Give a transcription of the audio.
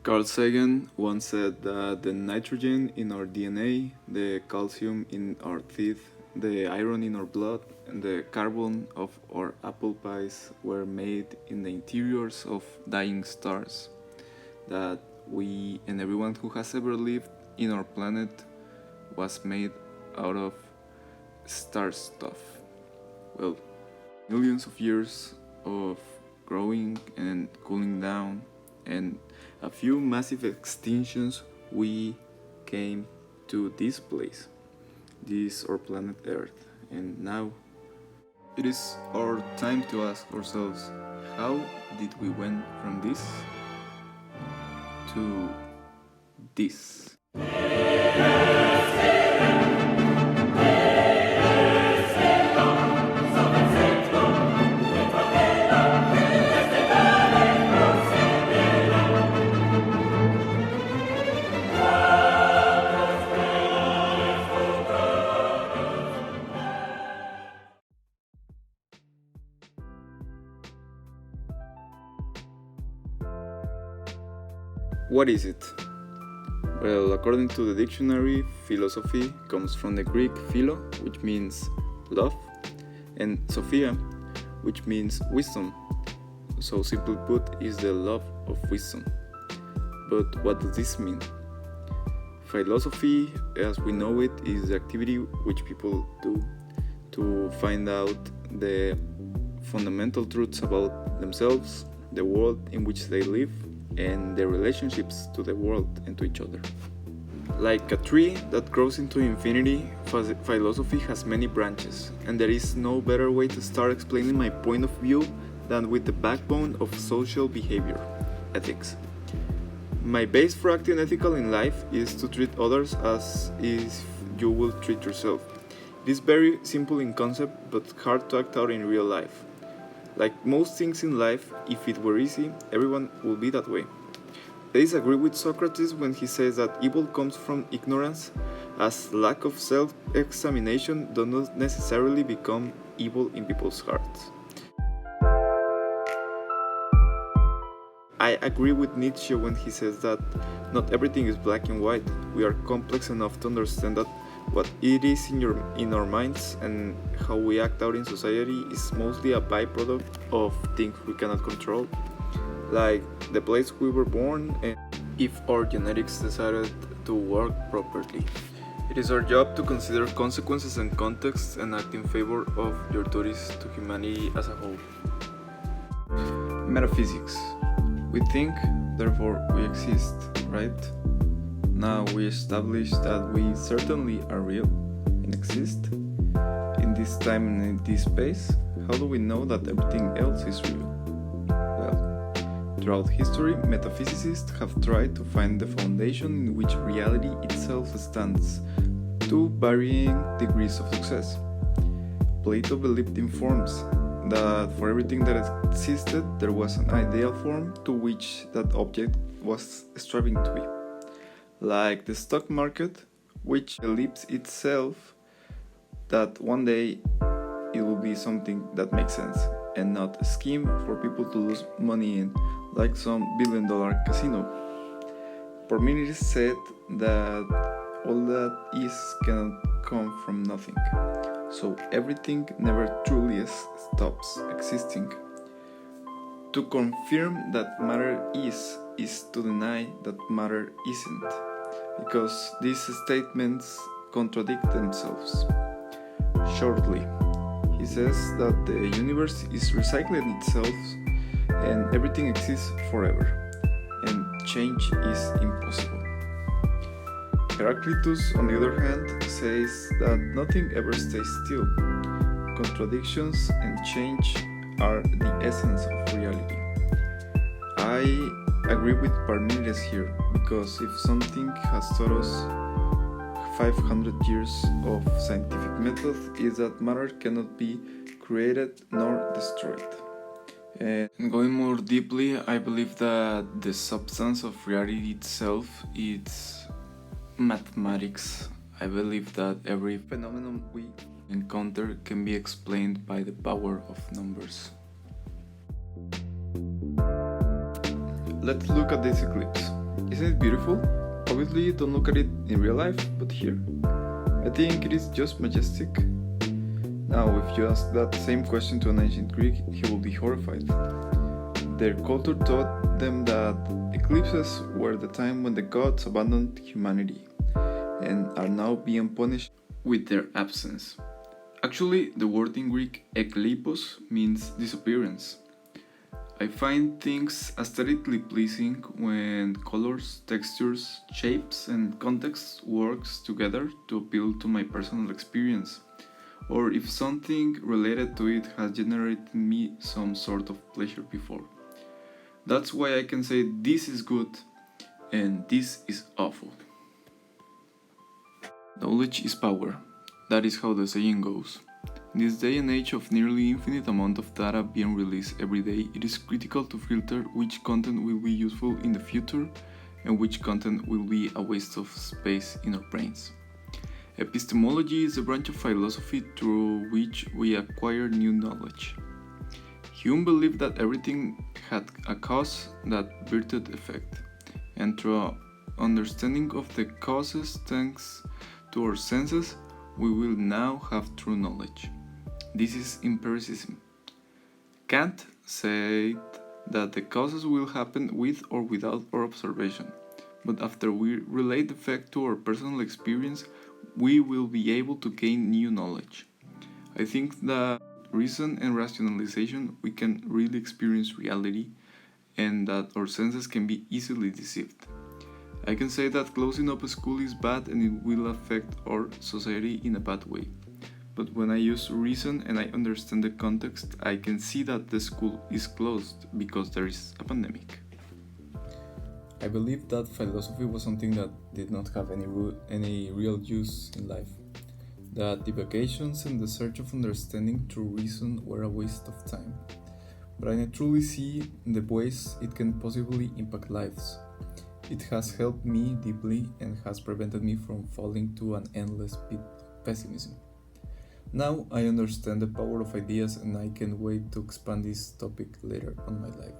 Carl Sagan once said that the nitrogen in our DNA, the calcium in our teeth, the iron in our blood, and the carbon of our apple pies were made in the interiors of dying stars. That we and everyone who has ever lived in our planet was made out of star stuff. Well, millions of years of growing and cooling down and a few massive extinctions, we came to this place, this our planet Earth, and now it is our time to ask ourselves, how did we went from this to this? What is it? Well, according to the dictionary, philosophy comes from the Greek philo, which means love, and sophia, which means wisdom. So simply put, is the love of wisdom. But what does this mean? Philosophy, as we know it, is the activity which people do to find out the fundamental truths about themselves, the world in which they live, and their relationships to the world and to each other. Like a tree that grows into infinity, philosophy has many branches, and there is no better way to start explaining my point of view than with the backbone of social behavior, ethics. My base for acting ethical in life is to treat others as if you will treat yourself. It is very simple in concept, but hard to act out in real life. Like most things in life, if it were easy, everyone would be that way. I disagree with Socrates when he says that evil comes from ignorance, as lack of self-examination does not necessarily become evil in people's hearts. I agree with Nietzsche when he says that not everything is black and white. We are complex enough to understand that what it is in our minds and how we act out in society is mostly a byproduct of things we cannot control, like the place we were born and if our genetics decided to work properly. It is our job to consider consequences and context and act in favor of your duties to humanity as a whole. Metaphysics. We think, therefore we exist, right? Now we establish that we certainly are real and exist in this time and in this space. How do we know that everything else is real? Well, throughout history, metaphysicists have tried to find the foundation in which reality itself stands, to varying degrees of success. Plato believed in forms, that for everything that existed there was an ideal form to which that object was striving to be. Like the stock market, which believes itself that one day it will be something that makes sense and not a scheme for people to lose money in, like some billion-dollar casino. Parmenides said that all that is cannot come from nothing, so everything never truly stops existing. To confirm that matter is to deny that matter isn't, because these statements contradict themselves. Shortly, he says that the universe is recycling itself and everything exists forever, and change is impossible. Heraclitus, on the other hand, says that nothing ever stays still. Contradictions and change are the essence of reality. I agree with Parmenides here, because if something has taught us 500 years of scientific method, is that matter cannot be created nor destroyed. And going more deeply, I believe that the substance of reality itself is mathematics. I believe that every phenomenon we encounter can be explained by the power of numbers. Let's look at this eclipse. Isn't it beautiful? Obviously, don't look at it in real life, but here, I think it is just majestic. Now, if you ask that same question to an ancient Greek, he will be horrified. Their culture taught them that eclipses were the time when the gods abandoned humanity and are now being punished with their absence. Actually, the word in Greek ekleipos means disappearance. I find things aesthetically pleasing when colors, textures, shapes, and contexts works together to appeal to my personal experience, or if something related to it has generated in me some sort of pleasure before. That's why I can say this is good and this is awful. Knowledge is power. That is how the saying goes. In this day and age of nearly infinite amount of data being released every day, it is critical to filter which content will be useful in the future and which content will be a waste of space in our brains. Epistemology is a branch of philosophy through which we acquire new knowledge. Hume believed that everything had a cause that birthed effect, and through our understanding of the causes thanks to our senses, we will now have true knowledge. This is empiricism. Kant said that the causes will happen with or without our observation, but after we relate the fact to our personal experience, we will be able to gain new knowledge. I think that reason and rationalization we can really experience reality, and that our senses can be easily deceived. I can say that closing up a school is bad and it will affect our society in a bad way. But when I use reason and I understand the context, I can see that the school is closed because there is a pandemic. I believe that philosophy was something that did not have any real use in life. That divagations and the search of understanding through reason were a waste of time. But I truly see the ways it can possibly impact lives. It has helped me deeply and has prevented me from falling to an endless pit of pessimism. Now I understand the power of ideas and I can't wait to expand this topic later on my life.